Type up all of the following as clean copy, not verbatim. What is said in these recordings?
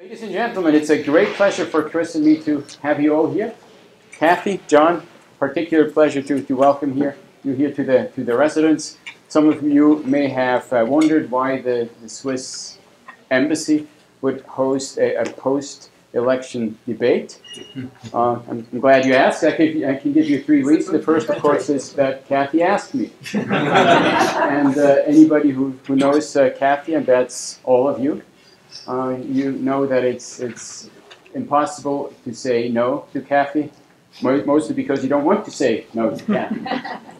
Ladies and gentlemen, it's a great pleasure for Chris and me to have you all here. Kathy, John, particular pleasure to welcome you here to the residence. Some of you may have wondered why the Swiss embassy would host a post-election debate. I'm glad you asked. I can give you 3 reasons. The first, of course, is that Kathy asked me. And anybody who knows Kathy, and that's all of you, you know that it's impossible to say no to Kathy, mostly because you don't want to say no to Kathy.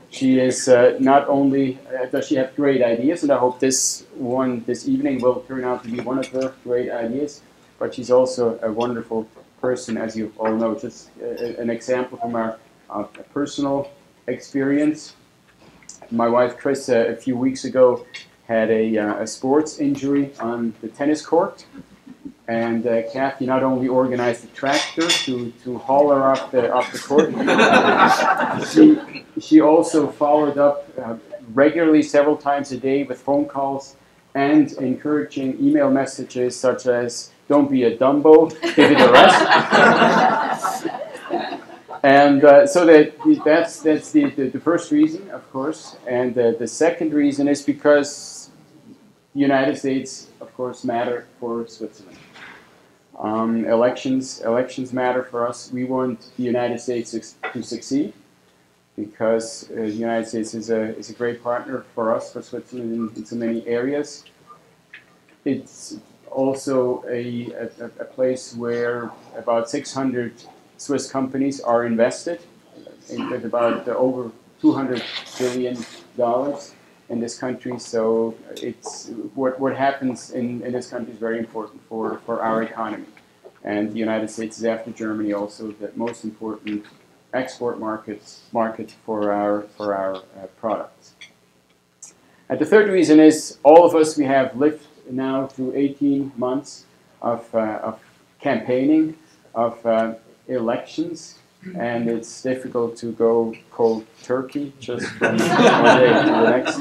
She is not only does she have great ideas, and I hope this evening will turn out to be one of her great ideas, but she's also a wonderful person, as you all know. Just an example from our personal experience. My wife, Chris, a few weeks ago had a sports injury on the tennis court, and Kathy not only organized a tractor to haul her off the court, she also followed up regularly several times a day with phone calls and encouraging email messages such as, "Don't be a Dumbo, give it a rest." And so that's the first reason, of course. And the second reason is because the United States, of course, matter for Switzerland. Elections matter for us. We want the United States to succeed because the United States is a great partner for us, for Switzerland, in so many areas. It's also a place where about 600 Swiss companies are invested, with about over $200 billion in this country. So it's what happens in this country is very important for our economy. And the United States is, after Germany, also the most important export market for our products. And the third reason is all of us, we have lived now through 18 months of campaigning, of elections, and it's difficult to go cold turkey just from one day to the next.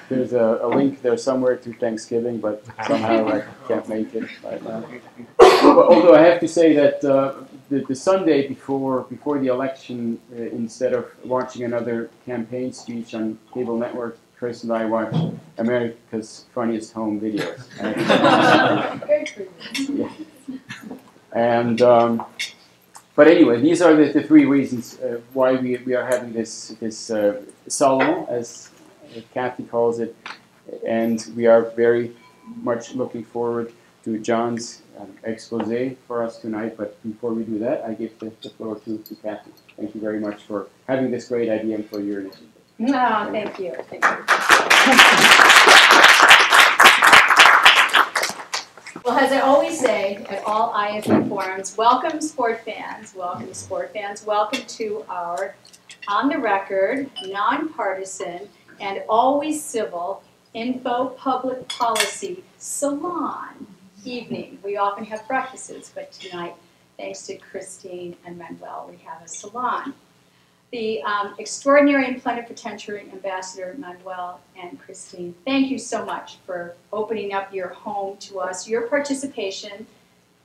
There's a link there somewhere to Thanksgiving, but somehow I can't make it right now. Although I have to say that the Sunday before the election, instead of watching another campaign speech on cable network, Chris and I watched America's Funniest Home Videos. Yeah. And but anyway, these are the 3 reasons why we are having this salon, as Kathy calls it, and we are very much looking forward to John's expose for us tonight. But before we do that, I give the floor to Kathy. Thank you very much for having this great idea and for your initiative. No, thank you. Thank you. Well, as I always say at all IFE forums, welcome sport fans, welcome to our on-the-record, nonpartisan, and always civil info public policy salon evening. We often have breakfasts, but tonight, thanks to Christine and Manuel, we have a salon. The extraordinary and plenipotentiary Ambassador Manuel and Christine, thank you so much for opening up your home to us. Your participation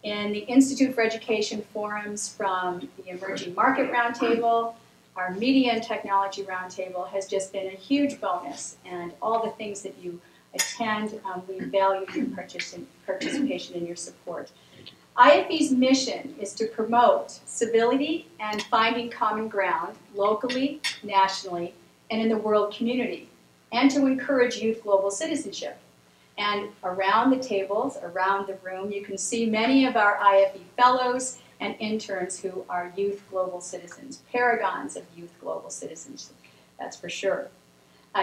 in the Institute for Education forums, from the Emerging Market Roundtable, our Media and Technology Roundtable, has just been a huge bonus. And all the things that you attend, we value your participation and your support. IFE's mission is to promote civility and finding common ground locally, nationally, and in the world community, and to encourage youth global citizenship. And around the tables, around the room, you can see many of our IFE fellows and interns who are youth global citizens, paragons of youth global citizenship, that's for sure.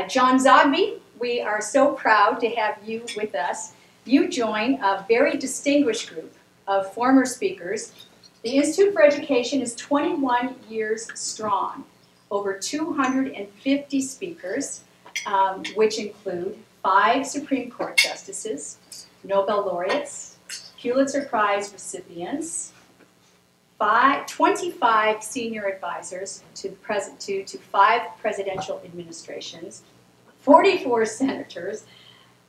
John Zogby, we are so proud to have you with us. You join a very distinguished group of former speakers. The Institute for Education is 21 years strong, over 250 speakers, which include 5 Supreme Court justices, Nobel laureates, Pulitzer Prize recipients, 25 senior advisors to 5 presidential administrations, 44 senators,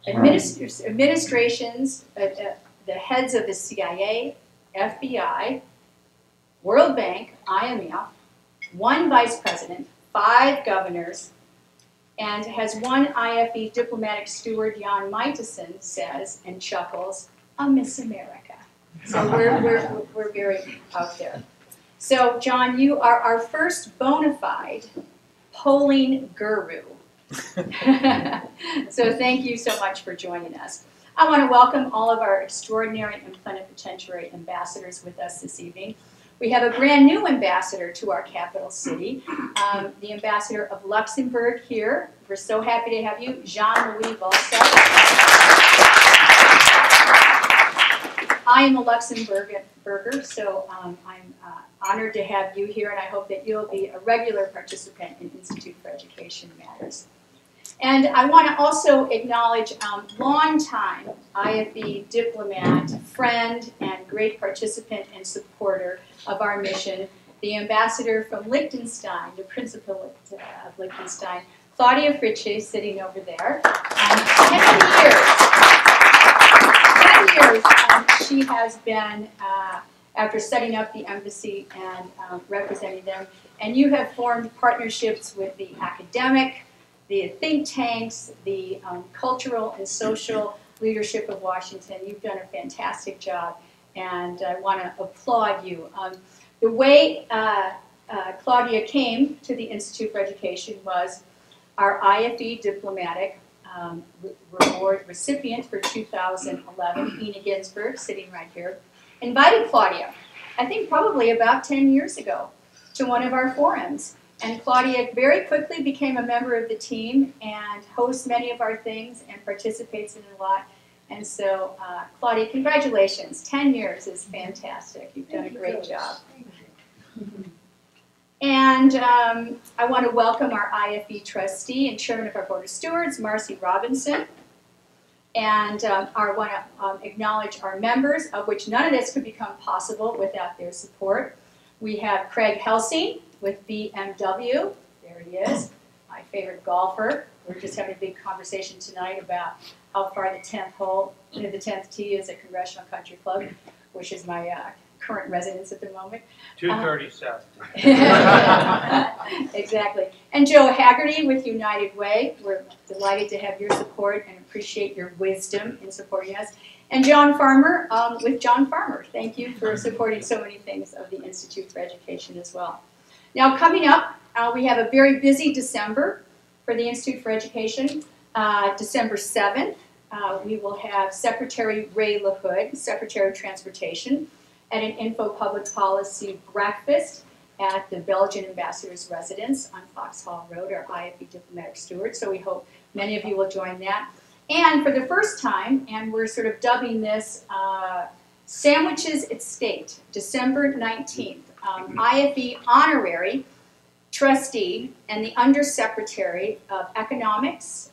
administrations the heads of the CIA, FBI, World Bank, IMF, 1 vice president, 5 governors, and has one IFE diplomatic steward, Jan Meitesen, says and chuckles, a Miss America. So we're very out there. So John, you are our first bona fide polling guru. So thank you so much for joining us. I want to welcome all of our extraordinary and plenipotentiary ambassadors with us this evening. We have a brand new ambassador to our capital city, the ambassador of Luxembourg here. We're so happy to have you, Jean-Louis Volstead. I am a Luxembourger, so I'm honored to have you here, and I hope that you'll be a regular participant in Institute for Education Matters. And I want to also acknowledge longtime IFE diplomat, friend, and great participant and supporter of our mission, the ambassador from Liechtenstein, the principal of Liechtenstein, Claudia Fritsche, sitting over there. 10 years she has been, after setting up the embassy and representing them, and you have formed partnerships with the academic, the think tanks, the cultural and social leadership of Washington. You've done a fantastic job, and I want to applaud you. The way Claudia came to the Institute for Education was our IFE diplomatic reward recipient for 2011, Ina Ginsberg, sitting right here, invited Claudia, I think probably about 10 years ago, to one of our forums. And Claudia very quickly became a member of the team and hosts many of our things and participates in a lot. And so, Claudia, congratulations. 10 years is fantastic. You've done a great job. And I want to welcome our IFE trustee and chairman of our board of stewards, Marcy Robinson. And I want to acknowledge our members, of which none of this could become possible without their support. We have Craig Helsing with BMW. There he is, my favorite golfer. We're just having a big conversation tonight about how far the 10th hole, the 10th tee is at Congressional Country Club, which is my current residence at the moment. 237. Exactly. And Joe Haggerty with United Way. We're delighted to have your support and appreciate your wisdom in supporting us. And John Farmer with John Farmer. Thank you for supporting so many things of the Institute for Education as well. Now coming up, we have a very busy December for the Institute for Education. December 7th, we will have Secretary Ray LaHood, Secretary of Transportation, at an Info Public Policy breakfast at the Belgian Ambassador's residence on Foxhall Road, our IFE diplomatic steward. So we hope many of you will join that. And for the first time, and we're sort of dubbing this Sandwiches at State, December 19th, IFE honorary trustee and the Undersecretary of Economics,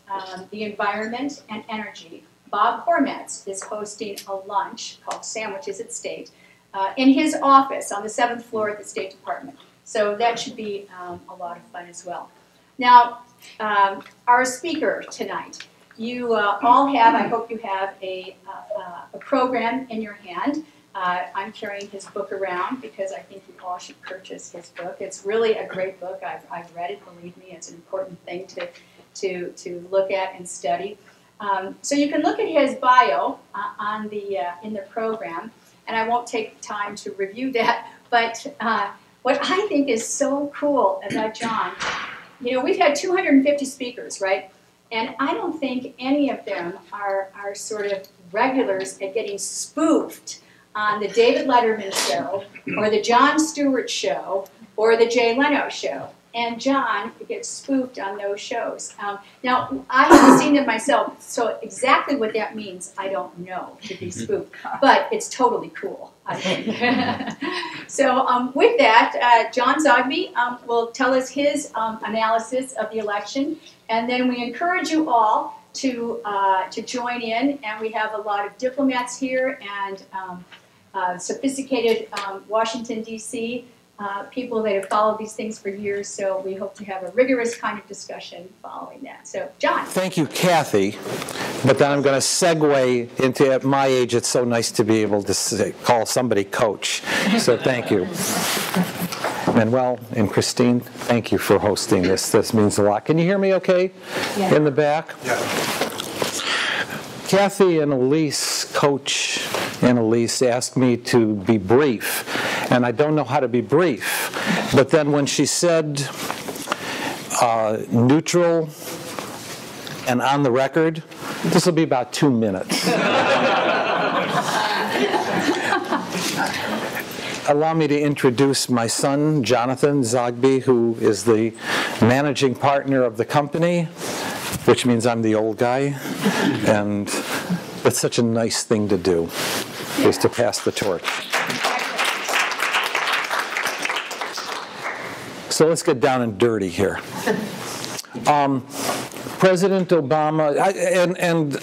the Environment, and Energy, Bob Hormetz, is hosting a lunch called Sandwiches at State in his office on the 7th floor at the State Department. So that should be a lot of fun as well. Now, our speaker tonight, you all have, I hope you have a program in your hand. I'm carrying his book around because I think you all should purchase his book. It's really a great book. I've read it, believe me. It's an important thing to look at and study. So you can look at his bio on the in the program, and I won't take time to review that. But what I think is so cool about John, you know, we've had 250 speakers, right? And I don't think any of them are sort of regulars at getting spoofed on the David Letterman show, or the Jon Stewart show, or the Jay Leno show. And John gets spoofed on those shows. Now, I haven't seen them myself, so exactly what that means, I don't know, to be spoofed. But it's totally cool, I think. So with that, John Zogby will tell us his analysis of the election. And then we encourage you all to join in. And we have a lot of diplomats here and sophisticated Washington, D.C. people that have followed these things for years, so we hope to have a rigorous kind of discussion following that. So, John. Thank you, Kathy. But then I'm going to segue into, at my age, it's so nice to be able to call somebody coach. So thank you. Manuel and Christine, thank you for hosting this. This means a lot. Can you hear me okay? Yeah. In the back? Yeah. Kathy and Elise, Coach and Elise, asked me to be brief. And I don't know how to be brief. But then when she said neutral and on the record, this will be about 2 minutes. Allow me to introduce my son, Jonathan Zogby, who is the managing partner of the company, which means I'm the old guy. And it's such a nice thing to do, is to pass the torch. So let's get down and dirty here. President Obama,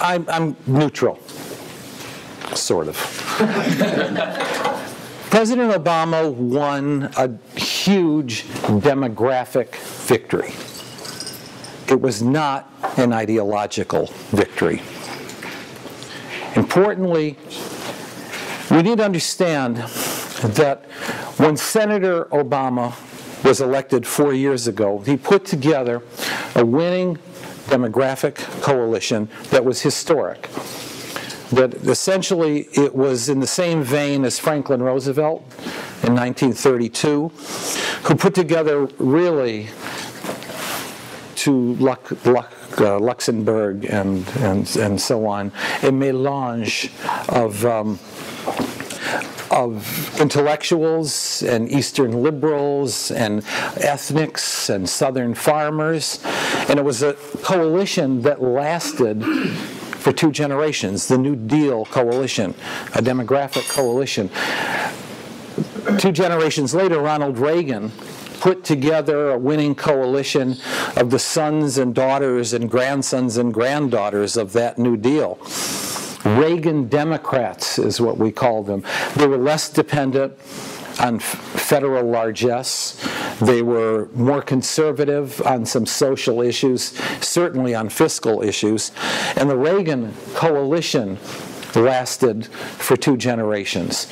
I'm neutral, sort of. President Obama won a huge demographic victory. It was not an ideological victory. Importantly, we need to understand that when Senator Obama was elected 4 years ago, he put together a winning demographic coalition that was historic. That essentially it was in the same vein as Franklin Roosevelt in 1932, who put together really to Luxembourg and so on, a melange of intellectuals and Eastern liberals and ethnics and Southern farmers. And it was a coalition that lasted for 2 generations, the New Deal coalition, a demographic coalition. 2 generations later, Ronald Reagan put together a winning coalition of the sons and daughters and grandsons and granddaughters of that New Deal. Reagan Democrats is what we call them. They were less dependent on federal largesse. They were more conservative on some social issues, certainly on fiscal issues. And the Reagan coalition lasted for 2 generations.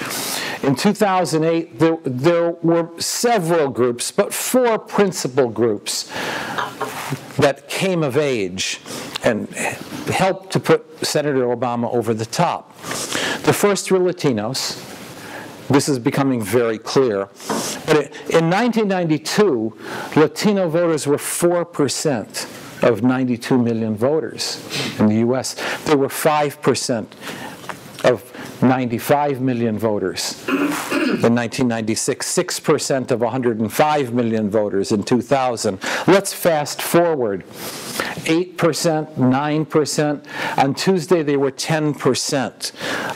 In 2008, there were several groups, but 4 principal groups that came of age and helped to put Senator Obama over the top. The first were Latinos. This is becoming very clear. But in 1992, Latino voters were 4% of 92 million voters in the U.S. They were 5% of 95 million voters in 1996, 6% of 105 million voters in 2000. Let's fast forward. 8%, 9%. On Tuesday, they were 10%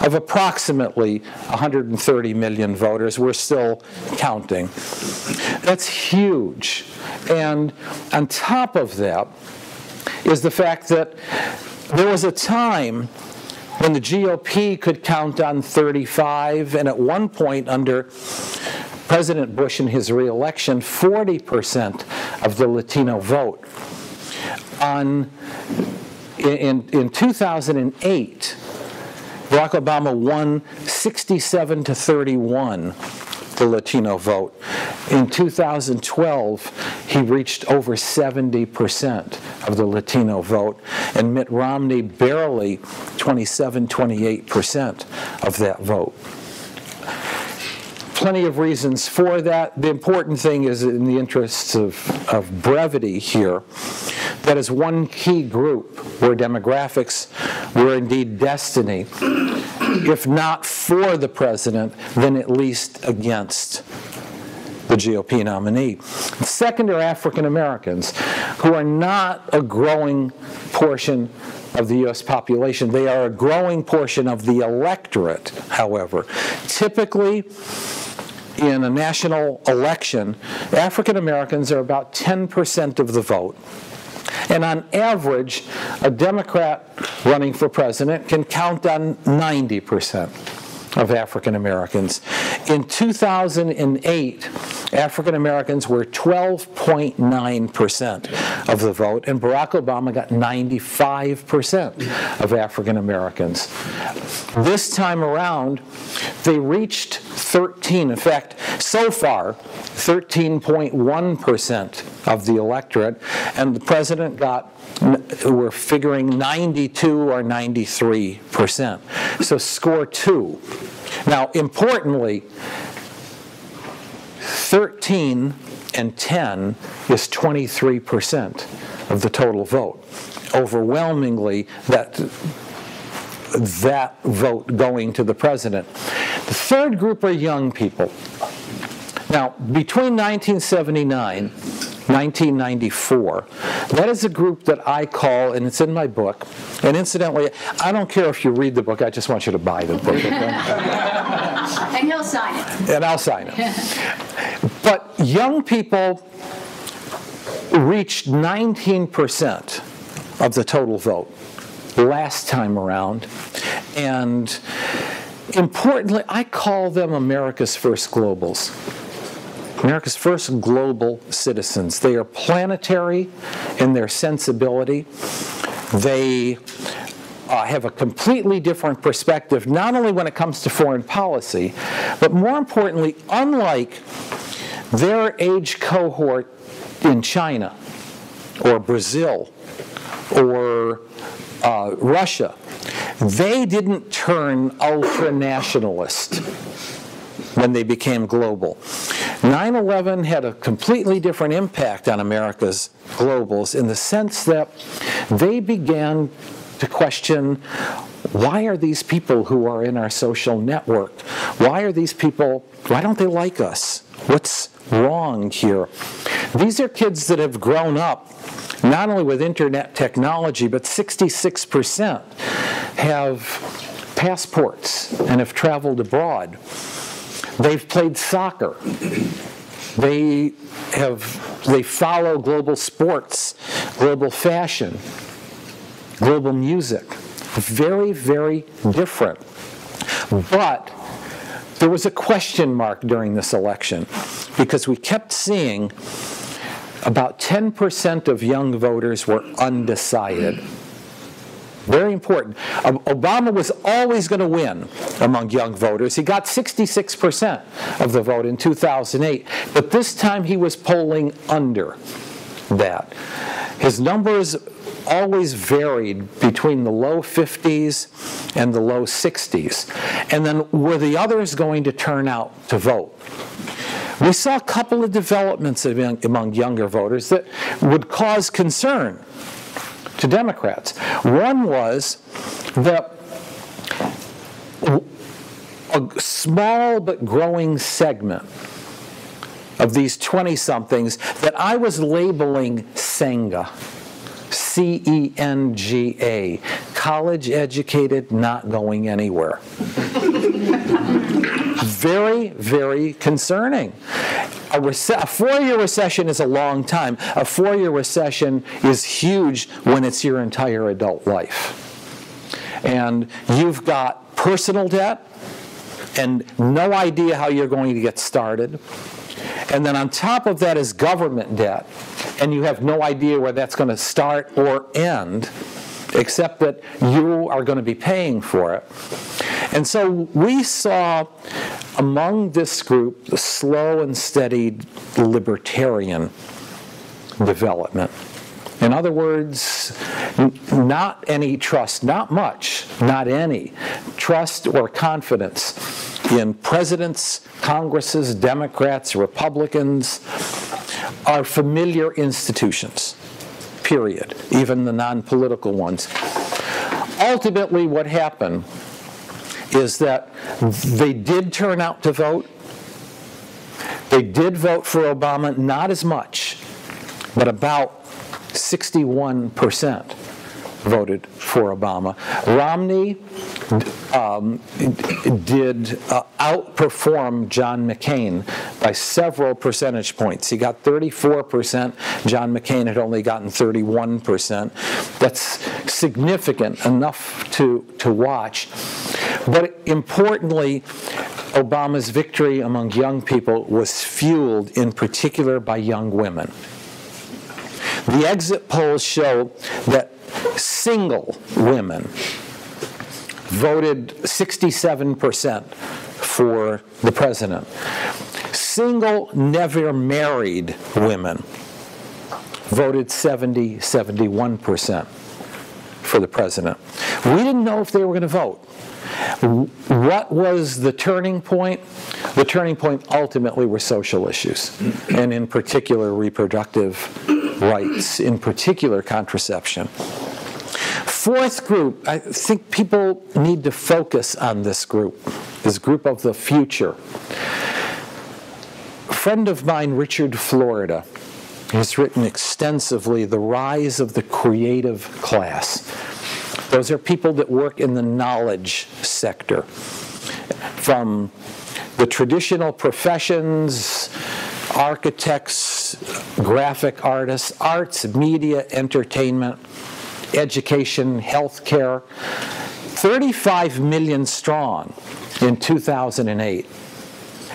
of approximately 130 million voters. We're still counting. That's huge. And on top of that is the fact that there was a time when the GOP could count on 35, and at one point under President Bush in his re-election, 40% of the Latino vote. In 2008, Barack Obama won 67-31, the Latino vote. In 2012, he reached over 70% of the Latino vote, and Mitt Romney barely 27-28% of that vote. Plenty of reasons for that. The important thing is, in the interests of brevity here, that is one key group where demographics were indeed destiny, if not for the president, then at least against the GOP nominee. Second are African Americans, who are not a growing portion of the U.S. population. They are a growing portion of the electorate, however. Typically, in a national election, African Americans are about 10% of the vote. And on average, a Democrat running for president can count on 90% of African Americans. In 2008, African Americans were 12.9% of the vote, and Barack Obama got 95% of African Americans. This time around, they reached 13, in fact, so far, 13.1% of the electorate, and the president got, we're figuring 92 or 93%. So score 2. Now, importantly, 13 and 10 is 23% of the total vote. Overwhelmingly, that vote going to the president. The third group are young people. Now, between 1979 1994. That is a group that I call, and it's in my book, and incidentally, I don't care if you read the book, I just want you to buy the book. And he'll sign it. And I'll sign it. But young people reached 19% of the total vote last time around, and importantly, I call them America's first globals. America's first global citizens. They are planetary in their sensibility. They have a completely different perspective, not only when it comes to foreign policy, but more importantly, unlike their age cohort in China or Brazil or Russia, they didn't turn ultra-nationalist when they became global. 9/11 had a completely different impact on America's globals in the sense that they began to question, why are these people who are in our social network, why are these people, why don't they like us? What's wrong here? These are kids that have grown up not only with internet technology, but 66% have passports and have traveled abroad. They've played soccer. They follow global sports, global fashion, global music. Very, very different. But there was a question mark during this election because we kept seeing about 10% of young voters were undecided. Very important. Obama was always going to win among young voters. He got 66% of the vote in 2008, but this time he was polling under that. His numbers always varied between the low 50s and the low 60s. And then were the others going to turn out to vote? We saw a couple of developments among younger voters that would cause concern to Democrats. One was that a small but growing segment of these 20-somethings that I was labeling Senga, C-E-N-G-A, college educated, not going anywhere. Very, very concerning. A 4-year recession is a long time. A 4-year recession is huge when it's your entire adult life. And you've got personal debt and no idea how you're going to get started. And then on top of that is government debt, and you have no idea where that's going to start or end, except that you are going to be paying for it. And so we saw among this group the slow and steady libertarian development. In other words, not any trust, not much, not any trust or confidence in presidents, Congresses, Democrats, Republicans, are familiar institutions, period, even the non-political ones. Ultimately, what happened is that they did turn out to vote. They did vote for Obama, not as much, but about 61% voted for Obama. Romney did outperform John McCain by several percentage points. He got 34%. John McCain had only gotten 31%. That's significant enough to watch. But importantly, Obama's victory among young people was fueled in particular by young women. The exit polls show that single women voted 67% for the president. Single, never married women voted 71% for the president. We didn't know if they were going to vote. What was the turning point? The turning point ultimately were social issues, and in particular reproductive rights, in particular contraception. Fourth group, I think people need to focus on this group of the future. A friend of mine, Richard Florida, has written extensively The Rise of the Creative Class. Those are people that work in the knowledge sector, from the traditional professions, architects, graphic artists, arts, media, entertainment, education, healthcare, 35 million strong in 2008.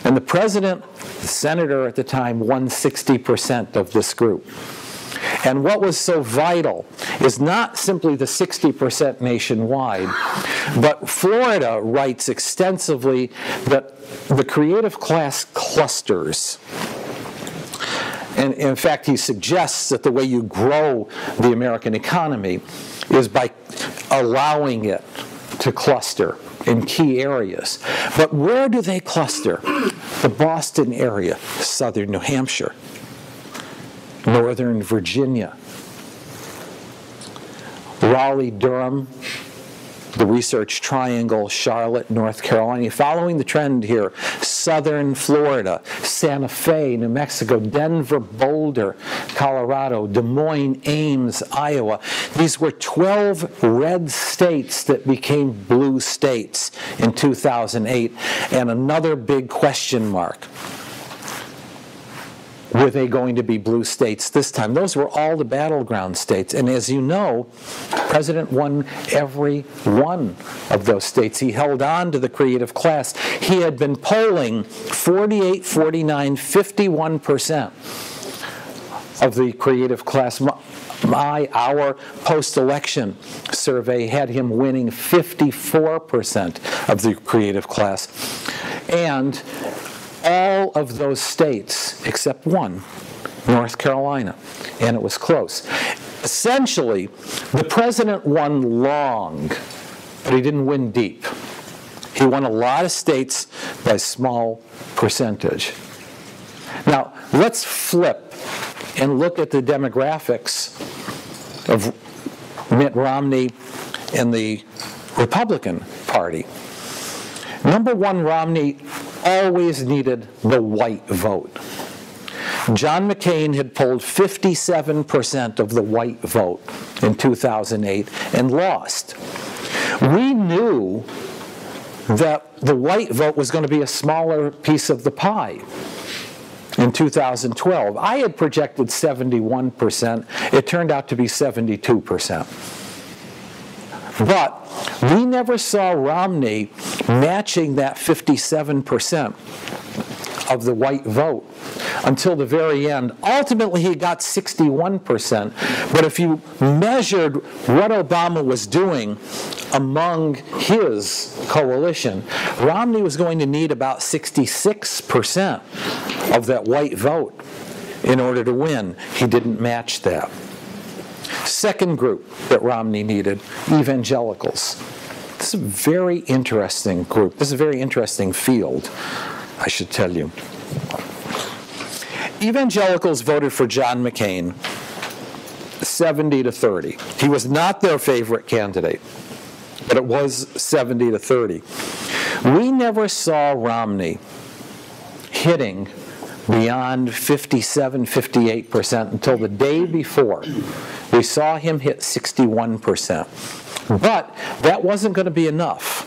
And the president, the senator at the time, won 60% of this group. And what was so vital is not simply the 60% nationwide, but Florida writes extensively that the creative class clusters. And in fact, he suggests that the way you grow the American economy is by allowing it to cluster in key areas. But where do they cluster? The Boston area, southern New Hampshire, northern Virginia, Raleigh, Durham, the Research Triangle, Charlotte, North Carolina. Following the trend here, southern Florida, Santa Fe, New Mexico, Denver, Boulder, Colorado, Des Moines, Ames, Iowa. These were 12 red states that became blue states in 2008. And another big question mark. Were they going to be blue states this time? Those were all the battleground states. And as you know, the president won every one of those states. He held on to the creative class. He had been polling 48, 49, 51% of the creative class. Our post-election survey had him winning 54% of the creative class. And all of those states, except one, North Carolina, and it was close. Essentially, the president won long, but he didn't win deep. He won a lot of states by small percentage. Now, let's flip and look at the demographics of Mitt Romney and the Republican Party. Number one, Romney always needed the white vote. John McCain had polled 57% of the white vote in 2008 and lost. We knew that the white vote was going to be a smaller piece of the pie in 2012. I had projected 71%. It turned out to be 72%. But we never saw Romney matching that 57% of the white vote until the very end. Ultimately, he got 61%. But if you measured what Obama was doing among his coalition, Romney was going to need about 66% of that white vote in order to win. He didn't match that. Second group that Romney needed, evangelicals. This is a very interesting group. This is a very interesting field, I should tell you. Evangelicals voted for John McCain 70-30. He was not their favorite candidate, but it was 70-30. We never saw Romney hitting beyond 57, 58% until the day before. We saw him hit 61%. But that wasn't going to be enough,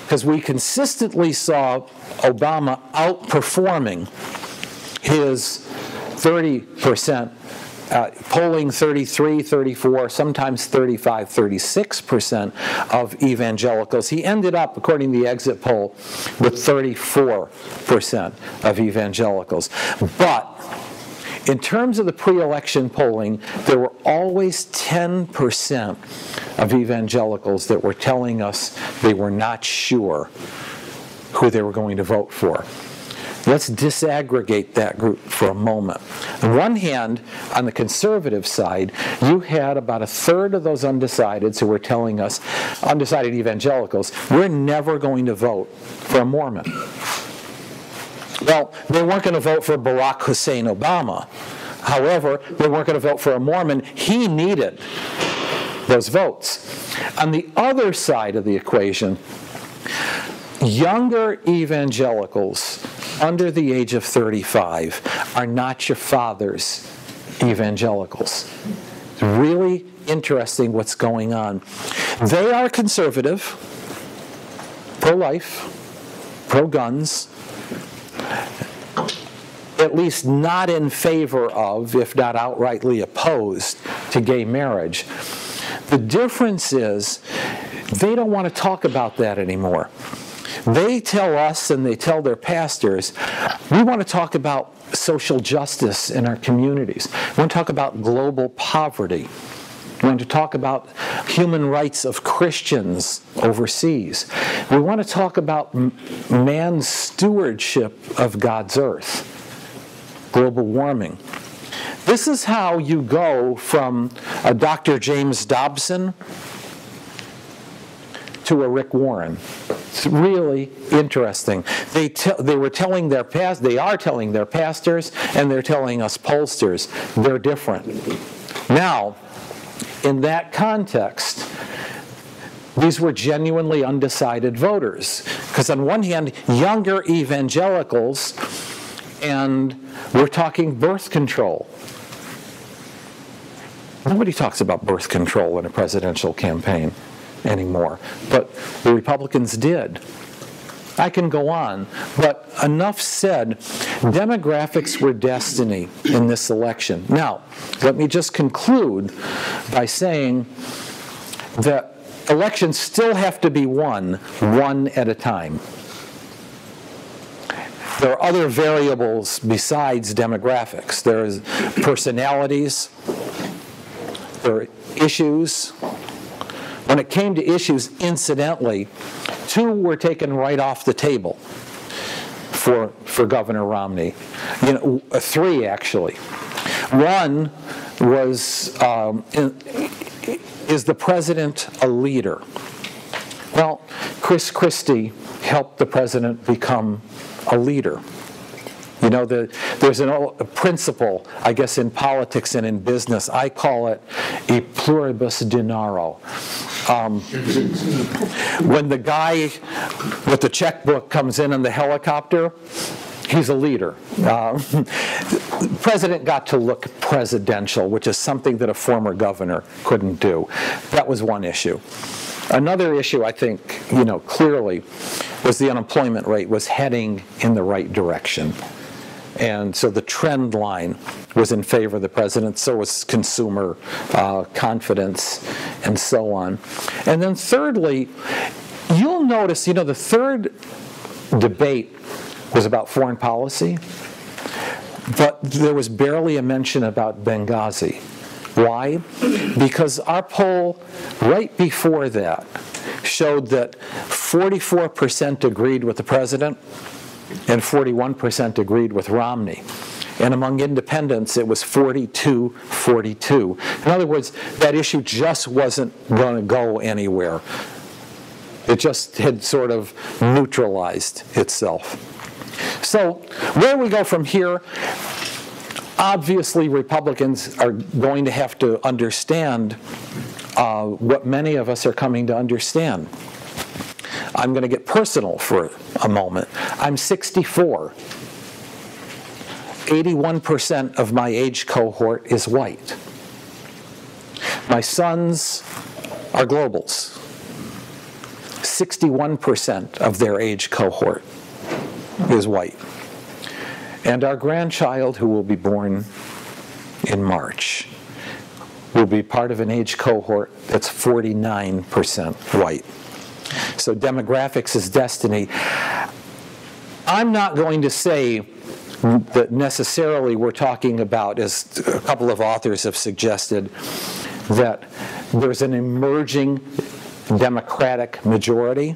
because we consistently saw Obama outperforming his 30% polling 33, 34, sometimes 35, 36% of evangelicals. He ended up, according to the exit poll, with 34% of evangelicals. But in terms of the pre-election polling, there were always 10% of evangelicals that were telling us they were not sure who they were going to vote for. Let's disaggregate that group for a moment. On one hand, on the conservative side, you had about a third of those undecideds who were telling us, undecided evangelicals, we're never going to vote for a Mormon. Well, they weren't going to vote for Barack Hussein Obama. However, they weren't going to vote for a Mormon. He needed those votes. On the other side of the equation, younger evangelicals under the age of 35 are not your father's evangelicals. It's really interesting what's going on. They are conservative, pro-life, pro-guns, at least not in favor of, if not outrightly opposed to gay marriage. The difference is they don't want to talk about that anymore. They tell us and they tell their pastors, we want to talk about social justice in our communities. We want to talk about global poverty. We want to talk about human rights of Christians overseas. We want to talk about man's stewardship of God's earth, global warming. This is how you go from a Dr. James Dobson to a Rick Warren. It's really interesting. They are telling their pastors, and they're telling us pollsters, they're different. Now, in that context, these were genuinely undecided voters. Because on one hand, younger evangelicals, and we're talking birth control. Nobody talks about birth control in a presidential campaign anymore, but the Republicans did. I can go on, but enough said. Demographics were destiny in this election. Now, let me just conclude by saying that elections still have to be won one at a time. There are other variables besides demographics. There's personalities, there are issues. When it came to issues, incidentally, 2 were taken right off the table for Governor Romney. 3 actually. One was, is the president a leader? Well, Chris Christie helped the president become a leader. There's a principle, I guess, in politics and in business. I call it a pluribus denaro. When the guy with the checkbook comes in the helicopter, he's a leader. The president got to look presidential, which is something that a former governor couldn't do. That was one issue. Another issue, I think, clearly, was the unemployment rate was heading in the right direction. And so the trend line was in favor of the president, so was consumer confidence, and so on. And then thirdly, you'll notice, the third debate was about foreign policy, but there was barely a mention about Benghazi. Why? Because our poll right before that showed that 44% agreed with the president and 41% agreed with Romney. And among independents, it was 42-42. In other words, that issue just wasn't going to go anywhere. It just had sort of neutralized itself. So where we go from here, obviously Republicans are going to have to understand what many of us are coming to understand. I'm going to get personal for a moment. I'm 64. 81% of my age cohort is white. My sons are globals. 61% of their age cohort is white. And our grandchild, who will be born in March, will be part of an age cohort that's 49% white. So demographics is destiny. I'm not going to say that necessarily we're talking about, as a couple of authors have suggested, that there's an emerging Democratic majority,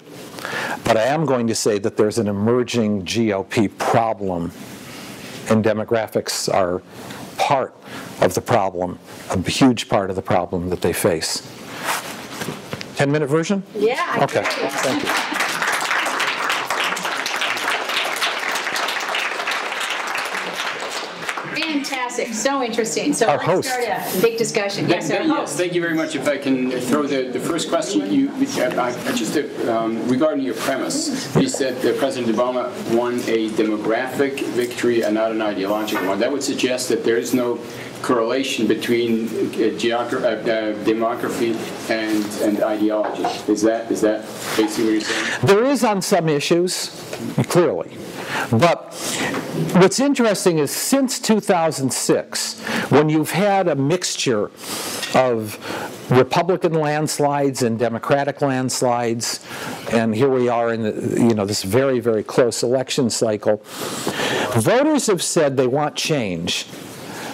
but I am going to say that there's an emerging GOP problem, and demographics are part of the problem, a huge part of the problem that they face. 10-minute version? Yeah. Okay, thank you. Fantastic, so interesting. So Our let's host. start a big discussion. Yes, our Yes, host. thank you very much. If I can throw the first question, regarding your premise, you said that President Obama won a demographic victory and not an ideological one. That would suggest that there is no correlation between demography and ideology. Is that basically what you're saying? There is on some issues, clearly. But what's interesting is since 2006, when you've had a mixture of Republican landslides and Democratic landslides, and here we are in this very, very close election cycle, voters have said they want change.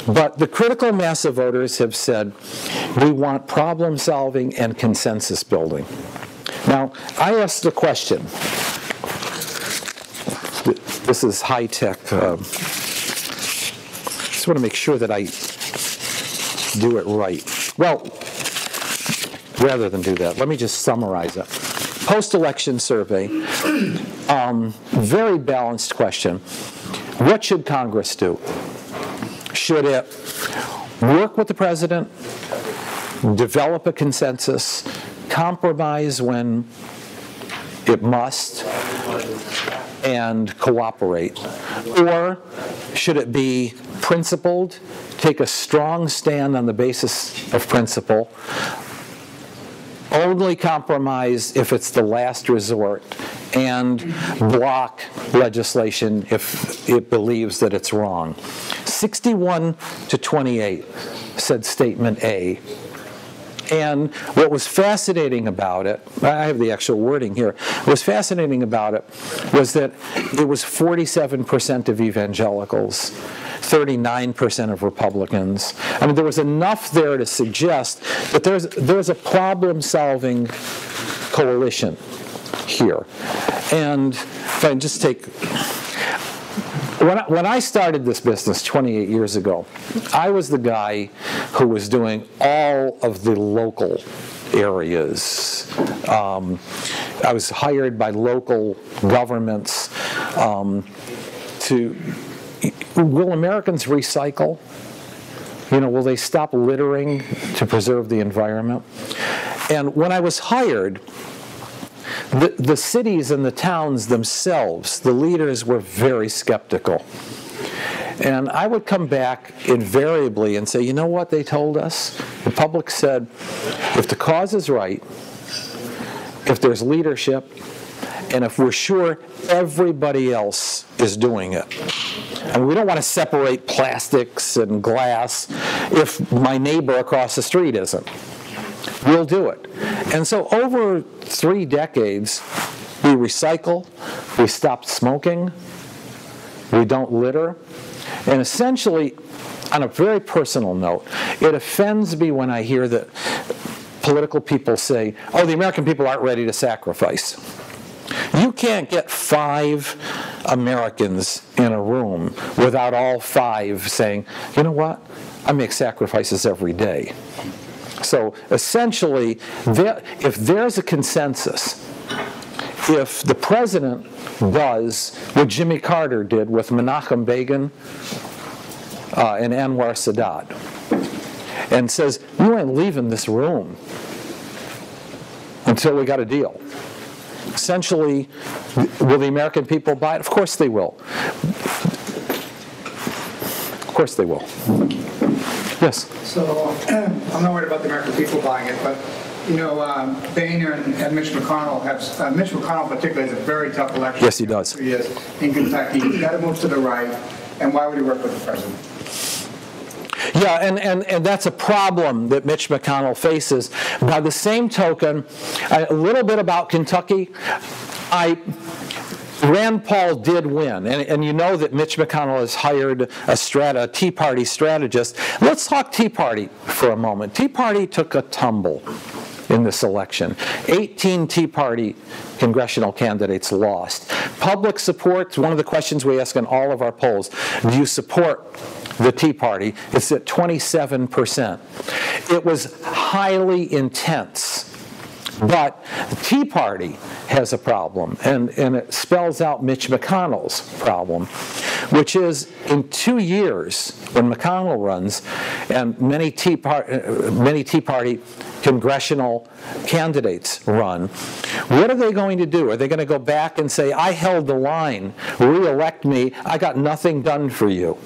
But the critical mass of voters have said, we want problem solving and consensus building. Now, I asked a question. This is high-tech. Just want to make sure that I do it right. Well, rather than do that, let me just summarize it. Post-election survey, very balanced question. What should Congress do? Should it work with the president, develop a consensus, compromise when it must, and cooperate? Or should it be principled, take a strong stand on the basis of principle, only compromise if it's the last resort, and block legislation if it believes that it's wrong? 61 to 28 said statement A. And what was fascinating about it, I have the actual wording here, what was fascinating about it was that it was 47% of evangelicals, 39% of Republicans. I mean, there was enough there to suggest that there's a problem-solving coalition here. And if I just take, when I started this business 28 years ago, I was the guy who was doing all of the local areas. I was hired by local governments to, will Americans recycle? Will they stop littering to preserve the environment? And when I was hired, the cities and the towns themselves, the leaders were very skeptical. And I would come back invariably and say, you know what they told us? The public said, if the cause is right, if there's leadership, and if we're sure everybody else is doing it. And we don't want to separate plastics and glass if my neighbor across the street isn't. We'll do it. And so over 3 decades, we recycle, we stopped smoking, we don't litter, and essentially, on a very personal note, it offends me when I hear that political people say, oh, the American people aren't ready to sacrifice. You can't get 5 Americans in a room without all 5 saying, you know what, I make sacrifices every day. So essentially, if there's a consensus, if the president does what Jimmy Carter did with Menachem Begin and Anwar Sadat, and says, you ain't leaving this room until we got a deal. Essentially, will the American people buy it? Of course they will. Of course they will. Yes? So I'm not worried about the American people buying it, but Boehner and Mitch McConnell have, Mitch McConnell particularly has a very tough election. Yes, he does. He is in Kentucky. He's got to move to the right, and why would he work with the president? Yeah, and that's a problem that Mitch McConnell faces. By the same token, a little bit about Kentucky. Rand Paul did win, and you know that Mitch McConnell has hired a Tea Party strategist. Let's talk Tea Party for a moment. Tea Party took a tumble in this election. 18 Tea Party congressional candidates lost. Public support, one of the questions we ask in all of our polls, do you support the Tea Party? It's at 27%. It was highly intense. But the Tea Party has a problem, and it spells out Mitch McConnell's problem, which is in 2 years, when McConnell runs, and many Tea Party congressional candidates run, what are they going to do? Are they going to go back and say, I held the line, re-elect me, I got nothing done for you?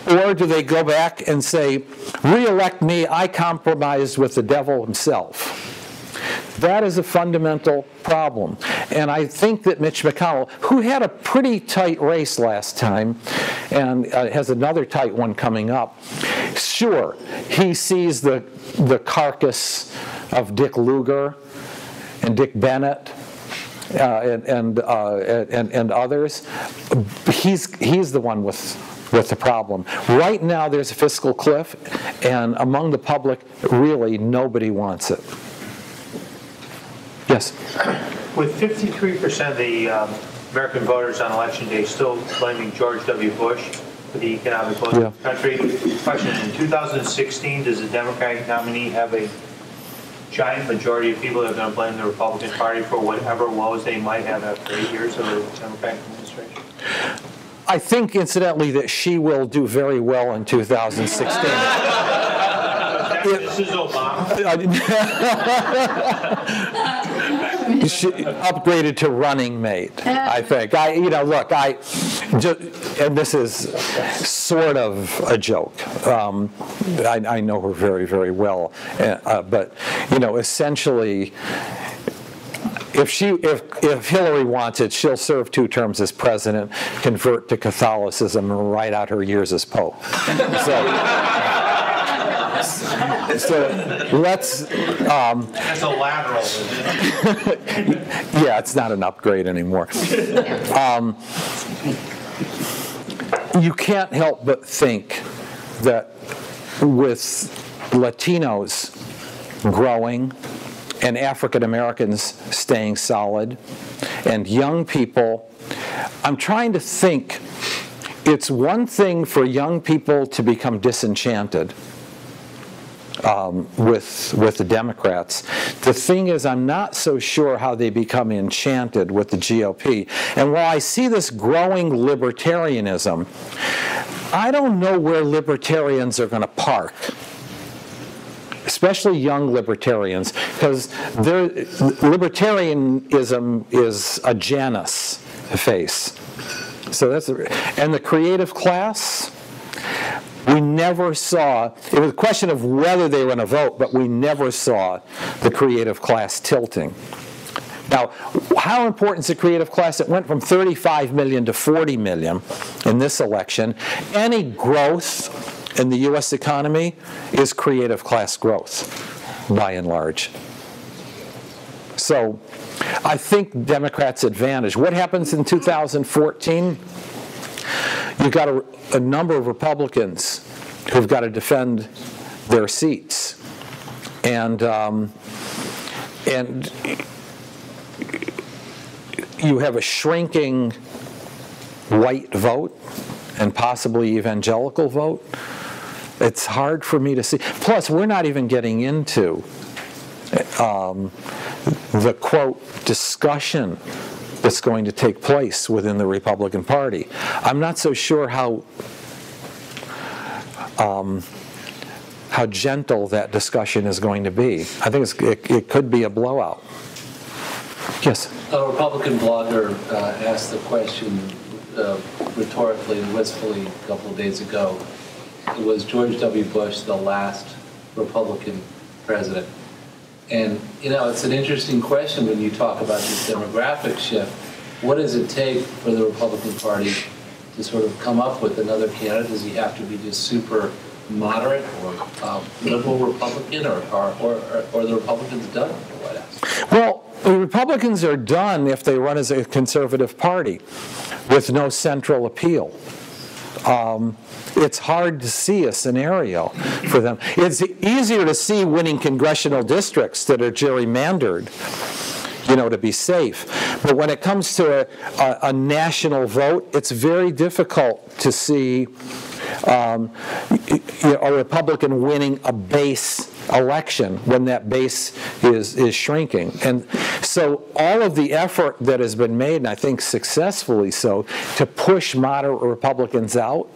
Or do they go back and say, re-elect me, I compromised with the devil himself? That is a fundamental problem. And I think that Mitch McConnell, who had a pretty tight race last time, and has another tight one coming up, sure, he sees the carcass of Dick Lugar and Dick Bennett, and others. He's the one with the problem. Right now, there's a fiscal cliff, and among the public, really nobody wants it. Yes. With 53% of the American voters on election day still blaming George W. Bush for the economic woes of the country, question: in 2016, does the Democratic nominee have a giant majority of people that are going to blame the Republican Party for whatever woes they might have after 8 years of the Democratic administration? I think, incidentally, that she will do very well in 2016. This is Obama. She upgraded to running mate, I think. And this is sort of a joke. I know her very, very well, but essentially, if Hillary wants it, she'll serve 2 terms as president, convert to Catholicism, and write out her years as pope. So let's. That's a lateral, isn't it? Yeah, it's not an upgrade anymore. You can't help but think that with Latinos growing and African Americans staying solid and young people, I'm trying to think, it's one thing for young people to become disenchanted with the Democrats. The thing is, I'm not so sure how they become enchanted with the GOP. And while I see this growing libertarianism, I don't know where libertarians are going to park, especially young libertarians, because libertarianism is a Janus face. So and the creative class, we never saw, it was a question of whether they were going to vote, but we never saw the creative class tilting. Now, how important is the creative class? It went from 35 million to 40 million in this election. Any growth in the U.S. economy is creative class growth, by and large. So I think Democrats' advantage. What happens in 2014? You've got a number of Republicans who've got to defend their seats, and you have a shrinking white vote and possibly evangelical vote. It's hard for me to see. Plus, we're not even getting into the, quote, discussion that's going to take place within the Republican Party. I'm not so sure how gentle that discussion is going to be. I think it could be a blowout. Yes? A Republican blogger asked the question rhetorically and wistfully a couple of days ago, was George W. Bush the last Republican president? And, it's an interesting question when you talk about this demographic shift. What does it take for the Republican Party to to sort of come up with another candidate? Does he have to be just super moderate or liberal Republican, or the Republicans done in the White House? Well, the Republicans are done if they run as a conservative party with no central appeal. It's hard to see a scenario for them. It's easier to see winning congressional districts that are gerrymandered, to be safe. But when it comes to a national vote, it's very difficult to see a Republican winning a base election when that base is shrinking. And so all of the effort that has been made, and I think successfully so, to push moderate Republicans out,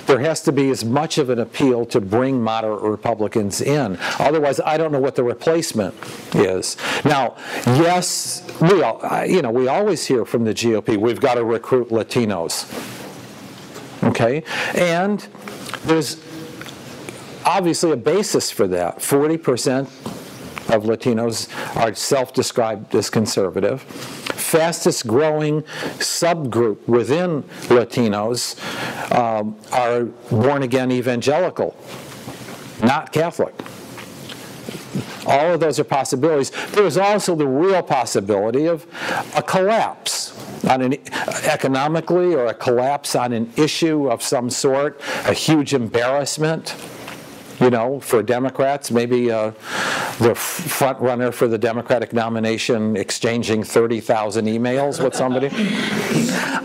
there has to be as much of an appeal to bring moderate Republicans in. Otherwise, I don't know what the replacement is. Now, yes, we always hear from the GOP, we've got to recruit Latinos. Okay? And there's obviously a basis for that. 40% of Latinos are self-described as conservative. Fastest growing subgroup within Latinos are born-again evangelical, not Catholic. All of those are possibilities. There is also the real possibility of a collapse economically, or a collapse on an issue of some sort, a huge embarrassment. For Democrats, maybe the front runner for the Democratic nomination exchanging 30,000 emails with somebody.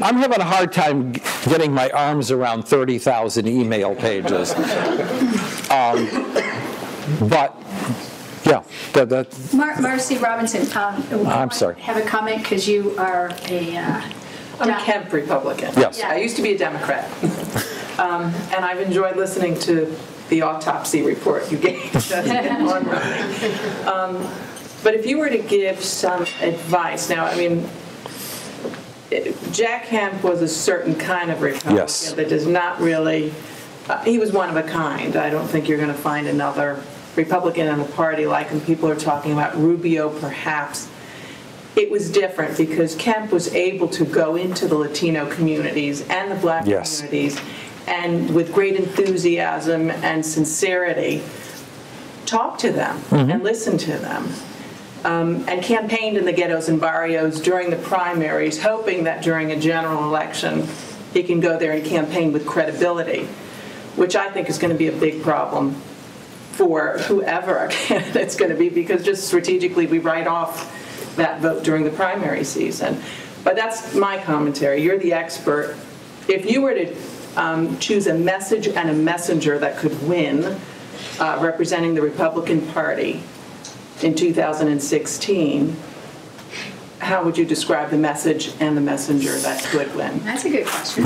I'm having a hard time getting my arms around 30,000 email pages. But, yeah. Marcy Robinson, I'm sorry. Have a comment because you are I'm a Kemp Republican. Yes. I used to be a Democrat. And I've enjoyed listening to the autopsy report you gave. But if you were to give some advice, now, Jack Kemp was a certain kind of Republican that does not really, he was one of a kind. I don't think you're going to find another Republican in the party like him. People are talking about Rubio, perhaps. It was different because Kemp was able to go into the Latino communities and the black communities, and with great enthusiasm and sincerity, talk to them and listen to them. And campaigned in the ghettos and barrios during the primaries, hoping that during a general election, he can go there and campaign with credibility, which I think is going to be a big problem for whoever our candidate's going to be, because just strategically we write off that vote during the primary season. But that's my commentary. You're the expert. If you were to choose a message and a messenger that could win representing the Republican Party in 2016, how would you describe the message and the messenger that could win? That's a good question.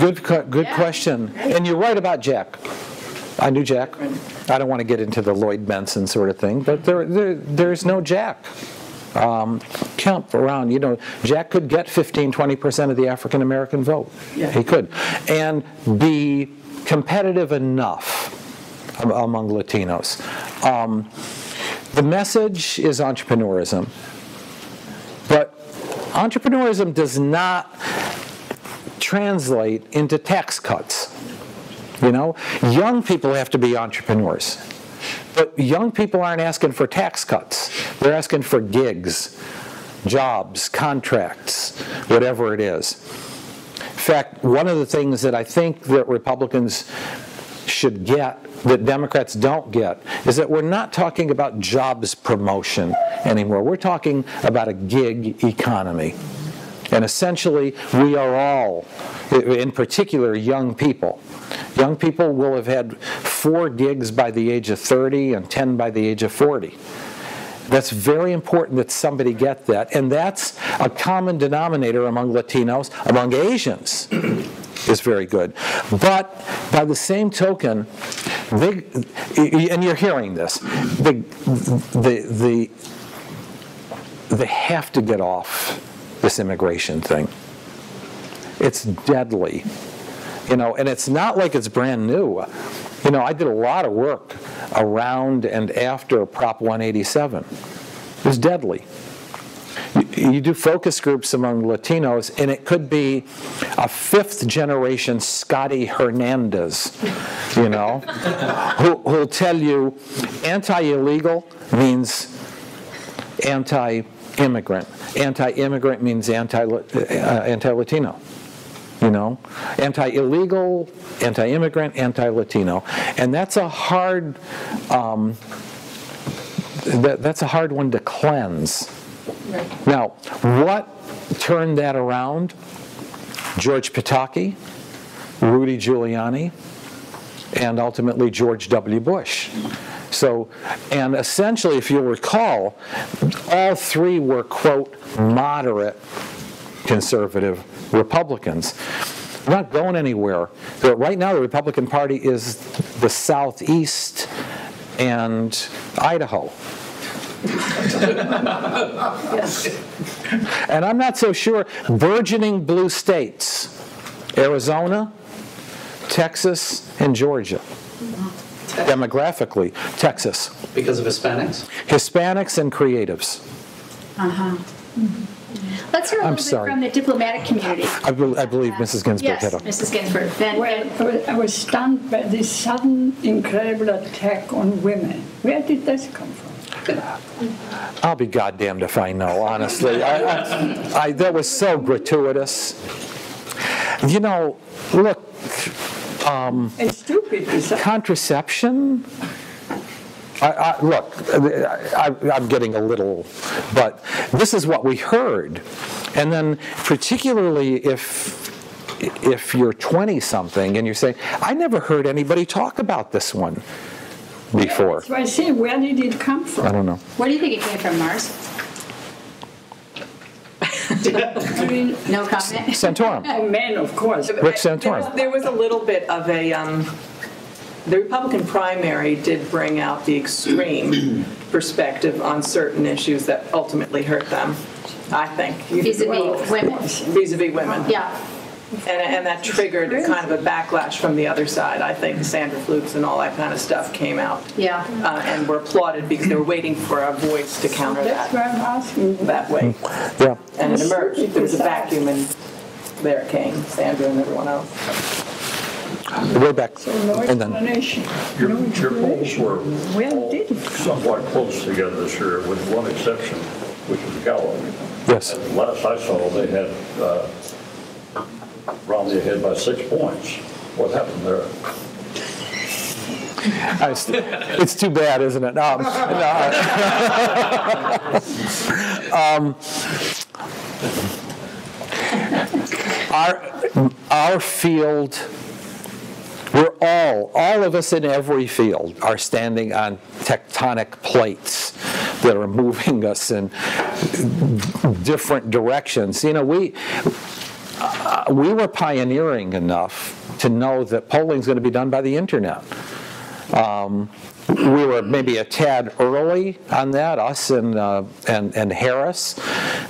Good question. And you're right about Jack. I knew Jack. I don't want to get into the Lloyd Benson sort of thing, but there's no Jack. Kemp around, Jack could get 15-20% of the African American vote. Yeah. He could. And be competitive enough among Latinos. The message is entrepreneurism. But entrepreneurism does not translate into tax cuts. Young people have to be entrepreneurs. But young people aren't asking for tax cuts. They're asking for gigs, jobs, contracts, whatever it is. In fact, one of the things that I think that Republicans should get, that Democrats don't get, is that we're not talking about jobs promotion anymore. We're talking about a gig economy. And essentially, we are all, in particular, young people. Young people will have had 4 gigs by the age of 30 and 10 by the age of 40. That's very important that somebody get that. And that's a common denominator among Latinos, among Asians, is very good. But by the same token, and you're hearing this, they have to get off this immigration thing. It's deadly. And it's not like it's brand new. I did a lot of work around and after Prop 187. It was deadly. you do focus groups among Latinos, and it could be a fifth-generation Scotty Hernandez, who'll tell you anti-illegal means anti-immigrant. Anti-immigrant means anti-Latino. Anti-illegal, anti-immigrant, anti-Latino, and that's a hard one to cleanse. Right. Now, what turned that around? George Pataki, Rudy Giuliani, and ultimately George W. Bush. So, and essentially, if you'll recall, all three were, quote, moderate conservative Republicans. We're not going anywhere. Right now, the Republican Party is the Southeast and Idaho. Yes. And I'm not so sure. Burgeoning blue states, Arizona, Texas, and Georgia. Demographically, Texas. Because of Hispanics? Hispanics and creatives. Uh-huh. Let's hear a little bit from the diplomatic community. I believe Mrs. Ginsburg had a... Yes, Mrs. Ginsburg. Well, I was stunned by this sudden, incredible attack on women. Where did this come from? I'll be goddamned if I know, honestly. That was so gratuitous. Look... it's stupid. Contraception? Look, I'm getting a little, but this is what we heard. And then particularly if you're 20-something and you're saying, I never heard anybody talk about this one before. So I say, where did it come from? I don't know. Where do you think it came from, Mars? I mean, No comment? Santorum. oh, men, of course. Rick Santorum. There was a little bit of a, the Republican primary did bring out the extreme perspective on certain issues that ultimately hurt them, I think. Vis-a-vis women. Vis-a-vis women. Yeah. And that triggered kind of a backlash from the other side. I think Sandra Flukes and all that kind of stuff came out. Yeah. And were applauded because they were waiting for a voice to counter That's why I'm asking. that way. Yeah. And it emerged. There was a vacuum, and there it came, Sandra and everyone else. We're back. So no And then, explanation. Your No polls were Where all did it come somewhat close together this year, with one exception, which was Gallup. yes. And last I saw, they had Romney ahead by 6 points. What happened there? It's too bad, isn't it? Our field, we're all of us in every field are standing on tectonic plates that are moving us in different directions. We were pioneering enough to know that polling is going to be done by the internet. We were maybe a tad early on that, us and Harris.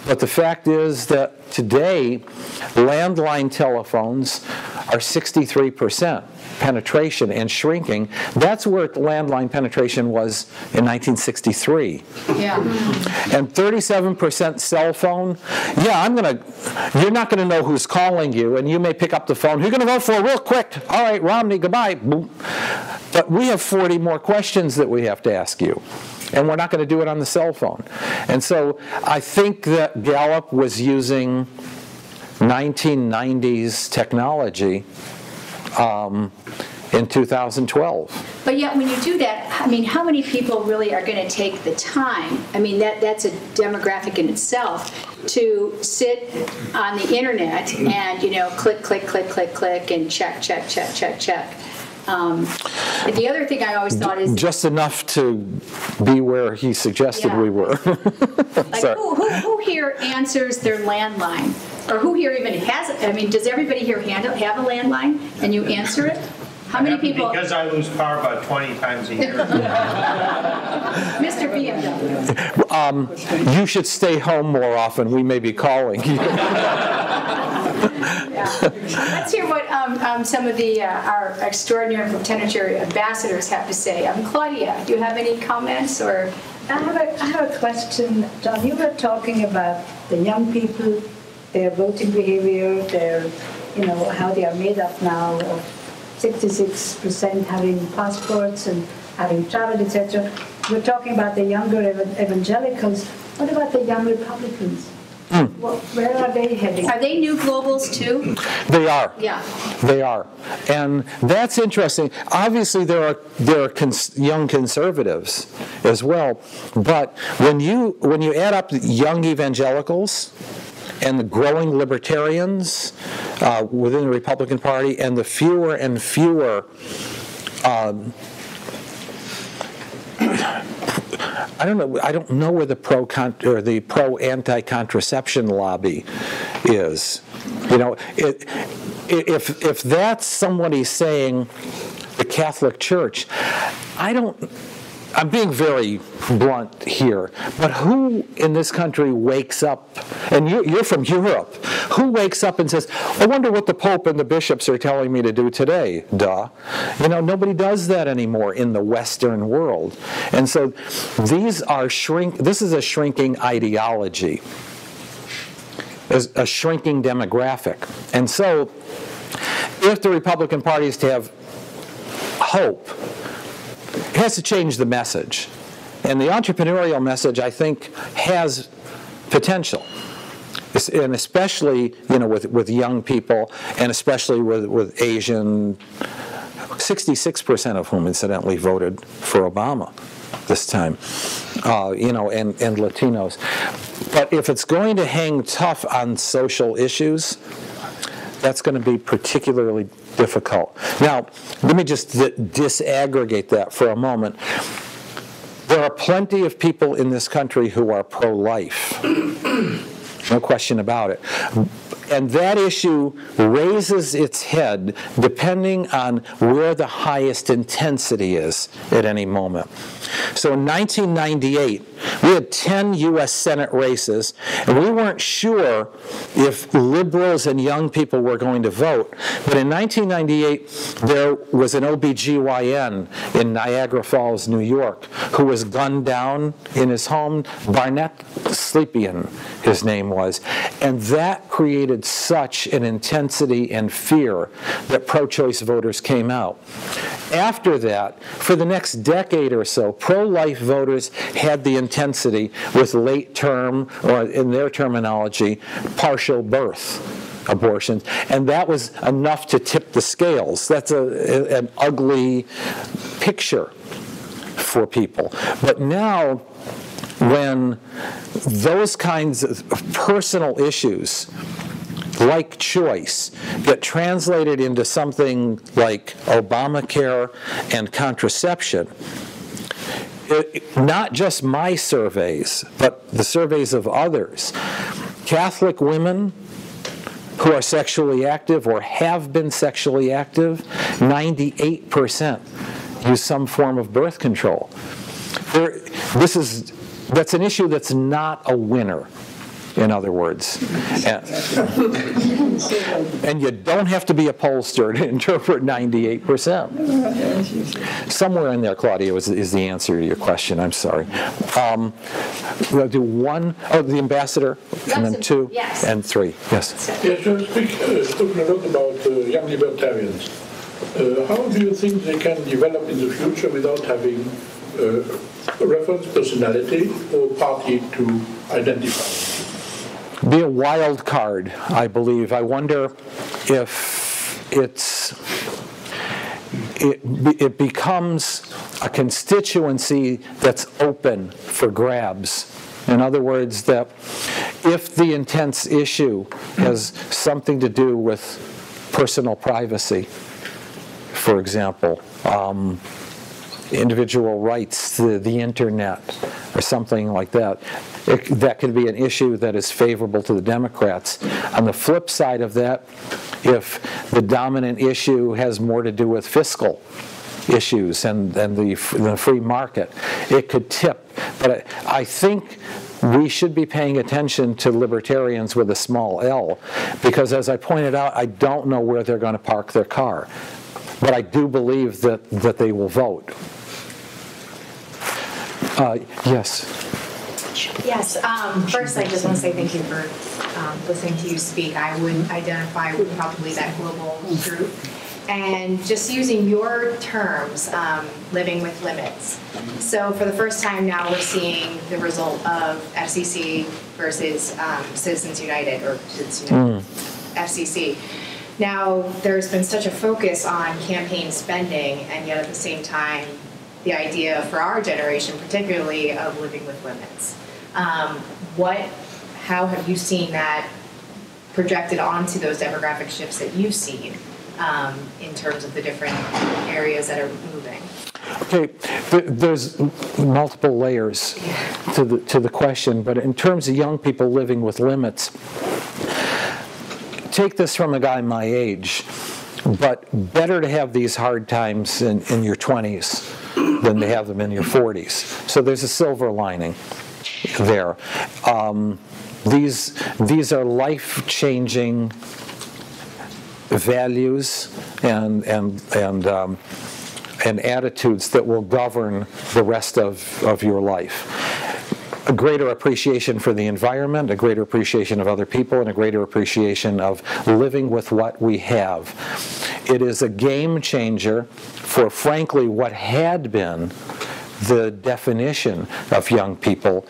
But the fact is that today, landline telephones are 63% penetration and shrinking. That's where landline penetration was in 1963. Yeah. And 37% cell phone. Yeah, you're not going to know who's calling you, and you may pick up the phone. Who are you going to vote for? Real quick. All right, Romney, goodbye. Boom. But we have 40 more questions that we have to ask you. And we're not going to do it on the cell phone. And so I think that Gallup was using 1990s technology in 2012. But yet when you do that, I mean, how many people really are going to take the time? I mean, that's a demographic in itself, to sit on the internet and, click, click, click, click, click, and check, check, check, check, check. The other thing I always thought is... Just enough to be where he suggested we were. Like, who here answers their landline? Or who here even has it? I mean, does everybody here have a landline and you answer it? How many people? Because I lose power about 20 times a year. Mr. BMW. You should stay home more often. We may be calling you. Let's hear what some of our extraordinary and planetary ambassadors have to say. Claudia, do you have any comments or I have a question, John. You were talking about the young people, their voting behavior, their, how they are made up now of 66% having passports and having traveled, etc. We're talking about the younger evangelicals. What about the young Republicans? Where are they heading? Are they new globals too? They are. Yeah. They are. And that's interesting. Obviously, there are young conservatives as well. But when you add up the young evangelicals and the growing libertarians within the Republican Party and the fewer and fewer I don't know where the pro anti-contraception lobby is. If that's somebody saying the Catholic Church, I'm being very blunt here, but who in this country wakes up, and you're from Europe, who wakes up and says, I wonder what the Pope and the bishops are telling me to do today, duh. Nobody does that anymore in the Western world. And so this is a shrinking ideology, a shrinking demographic. And so if the Republican Party is to have hope, it has to change the message. And the entrepreneurial message, I think, has potential. And especially, with young people, and especially with Asian, 66% of whom, incidentally, voted for Obama this time, and Latinos. But if it's going to hang tough on social issues, that's going to be particularly difficult. Now, let me just disaggregate that for a moment. There are plenty of people in this country who are pro-life. No question about it. And that issue raises its head depending on where the highest intensity is at any moment. So in 1998, we had 10 U.S. Senate races, and we weren't sure if liberals and young people were going to vote. But in 1998, there was an OBGYN in Niagara Falls, New York, who was gunned down in his home. Barnett Sleepian, his name was. And that created such an intensity and fear that pro-choice voters came out. After that, for the next decade or so, pro-life voters had the intensity with late term, or in their terminology, partial birth abortions, and that was enough to tip the scales. That's an ugly picture for people. But now, when those kinds of personal issues, like choice, get translated into something like Obamacare and contraception, not just my surveys, but the surveys of others, Catholic women who are sexually active or have been sexually active, 98% use some form of birth control. That's an issue that's not a winner, in other words. And you don't have to be a pollster to interpret 98%. Somewhere in there, Claudia, is the answer to your question. I'm sorry. We'll do one. Oh, the ambassador, and then two, yes. And three. Yes. Yes, so talking a lot about young libertarians. How do you think they can develop in the future without having a reference personality or party to identify? Be a wild card, I believe. I wonder if it becomes a constituency that's open for grabs. In other words, that if the intense issue has something to do with personal privacy, for example, individual rights, the internet, or something like that, that could be an issue that is favorable to the Democrats. On the flip side of that, if the dominant issue has more to do with fiscal issues and the free market, it could tip. But I think we should be paying attention to libertarians with a small L, because as I pointed out, I don't know where they're going to park their car. But I do believe that they will vote. Yes. Yes. First, I just want to say thank you for listening to you speak. I would identify with probably that global group. And just using your terms, living with limits. So for the first time now, we're seeing the result of FCC versus Citizens United, or Citizens United, FCC. Now, there's been such a focus on campaign spending, and yet at the same time, the idea for our generation, particularly, of living with limits. How have you seen that projected onto those demographic shifts that you've seen in terms of the different areas that are moving? Okay, there's multiple layers to the question, but in terms of young people living with limits, take this from a guy my age, but better to have these hard times in your 20s than to have them in your 40s. So there's a silver lining there. These are life-changing values and attitudes that will govern the rest of your life. A greater appreciation for the environment, a greater appreciation of other people, and a greater appreciation of living with what we have. It is a game changer for, frankly, what had been the definition of young people,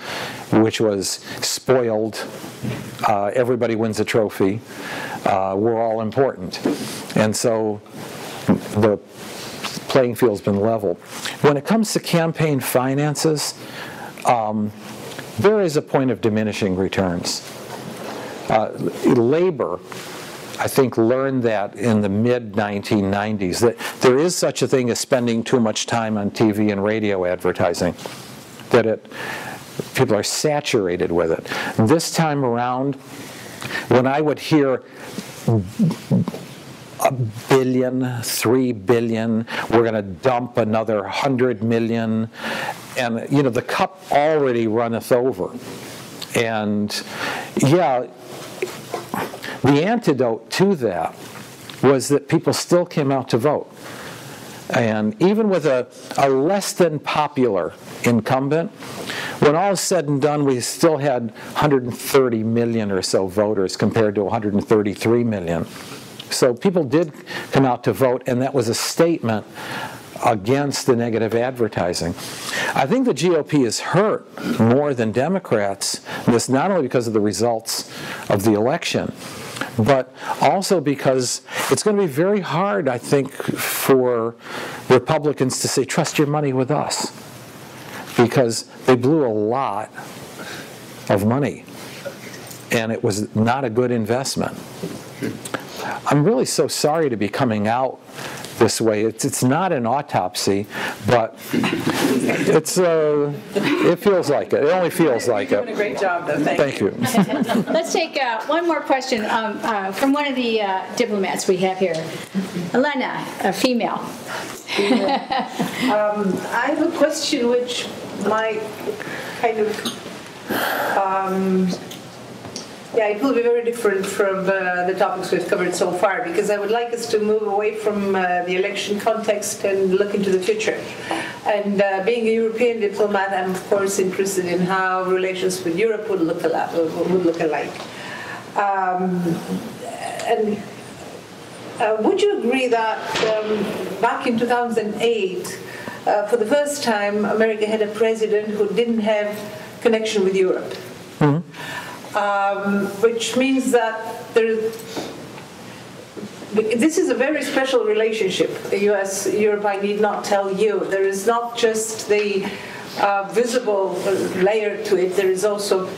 which was spoiled, everybody wins a trophy, we're all important. And so the playing field's been leveled. When it comes to campaign finances, there is a point of diminishing returns. Labor, I think, learned that in the mid-1990s, that there is such a thing as spending too much time on TV and radio advertising, that people are saturated with it. This time around, when I would hear $1 billion, $3 billion, we're going to dump another 100 million, and the cup already runneth over. And yeah, the antidote to that was that people still came out to vote. And even with a less than popular incumbent, when all is said and done, we still had 130 million or so voters compared to 133 million. So people did come out to vote, and that was a statement against the negative advertising. I think the GOP is hurt more than Democrats, this not only because of the results of the election, but also because it's going to be very hard, I think, for Republicans to say, trust your money with us, because they blew a lot of money, and it was not a good investment. I'm really so sorry to be coming out this way. It's not an autopsy, but it feels like it. It only feels like it. You're doing a great job, though. Thank you. Let's take one more question from one of the diplomats we have here. Elena, a female. I have a question which might kind of it will be very different from the topics we've covered so far, because I would like us to move away from the election context and look into the future. And being a European diplomat, I'm of course interested in how relations with Europe would look alike. Would you agree that back in 2008, for the first time, America had a president who didn't have connection with Europe? Mm-hmm. Which means that this is a very special relationship. The US-Europe, I need not tell you. There is not just the visible layer to it, there is also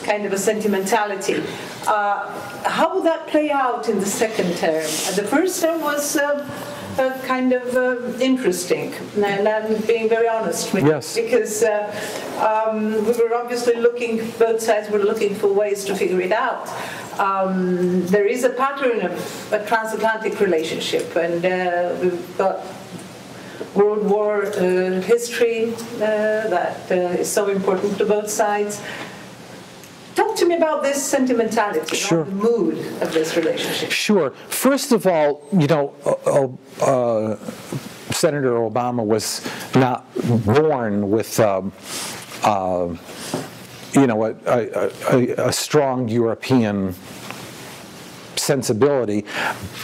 kind of a sentimentality. How would that play out in the second term? The first term was kind of interesting, and I'm being very honest with you, because we were obviously both sides were looking for ways to figure it out. There is a pattern of a transatlantic relationship, and we've got World War history that is so important to both sides. Talk to me about this sentimentality, about the mood of this relationship. Sure. First of all, Senator Obama was not born with you know, a strong European sensibility,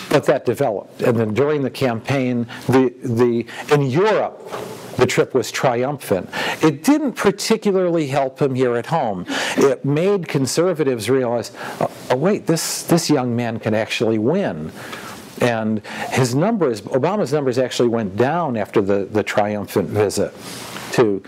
but that developed. And then during the campaign, in Europe, the trip was triumphant. It didn't particularly help him here at home. It made conservatives realize, oh wait, this young man can actually win. And his numbers, Obama's numbers actually went down after the triumphant visit to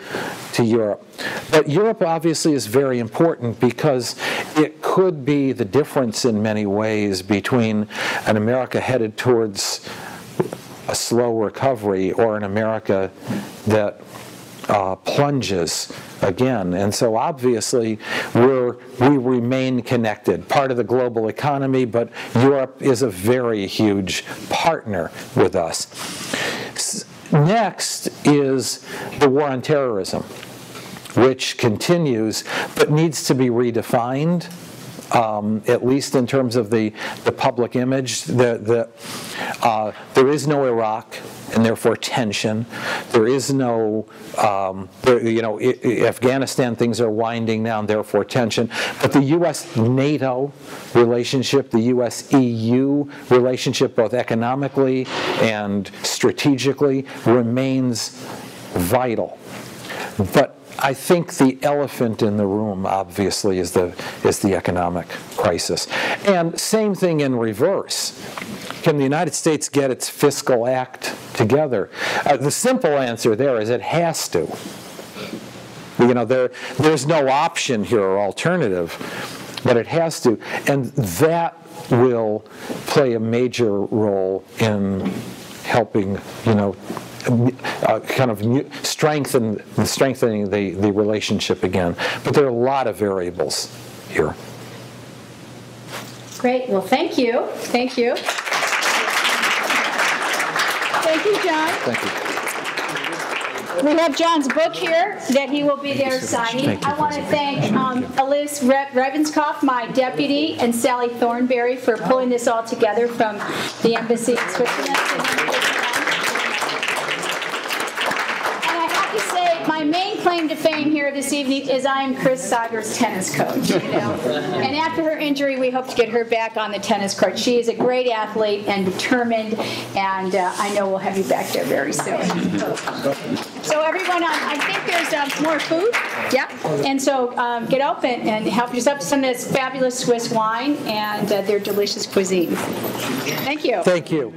Europe. But Europe obviously is very important because it could be the difference in many ways between an America headed towards a slow recovery or an America that plunges again. And so obviously we remain connected, part of the global economy, but Europe is a very huge partner with us. Next is the war on terrorism, which continues but needs to be redefined, at least in terms of the public image. There is no Iraq, and therefore tension. There is no, Afghanistan, things are winding down, therefore tension. But the U.S.-NATO relationship, the U.S.-EU relationship, both economically and strategically, remains vital. But I think the elephant in the room, obviously, is the economic crisis. And same thing in reverse. Can the United States get its fiscal act together? The simple answer there is it has to. You know, there's no option here or alternative, but it has to. And that will play a major role in helping, you know, kind of strengthening the relationship again. But there are a lot of variables here. Great. Well, thank you. Thank you. Thank you, John. Thank you. We have John's book here that he will be there signing. I want to thank Elise Revenskoff, my deputy, and Sally Thornberry for pulling this all together from the embassy in Switzerland. My main claim to fame here this evening is I'm Chris Seibert's tennis coach. You know? And after her injury, we hope to get her back on the tennis court. She is a great athlete and determined, and I know we'll have you back there very soon. So everyone, I think there's more food. Yeah. And so get up and help yourself to some of this fabulous Swiss wine and their delicious cuisine. Thank you. Thank you.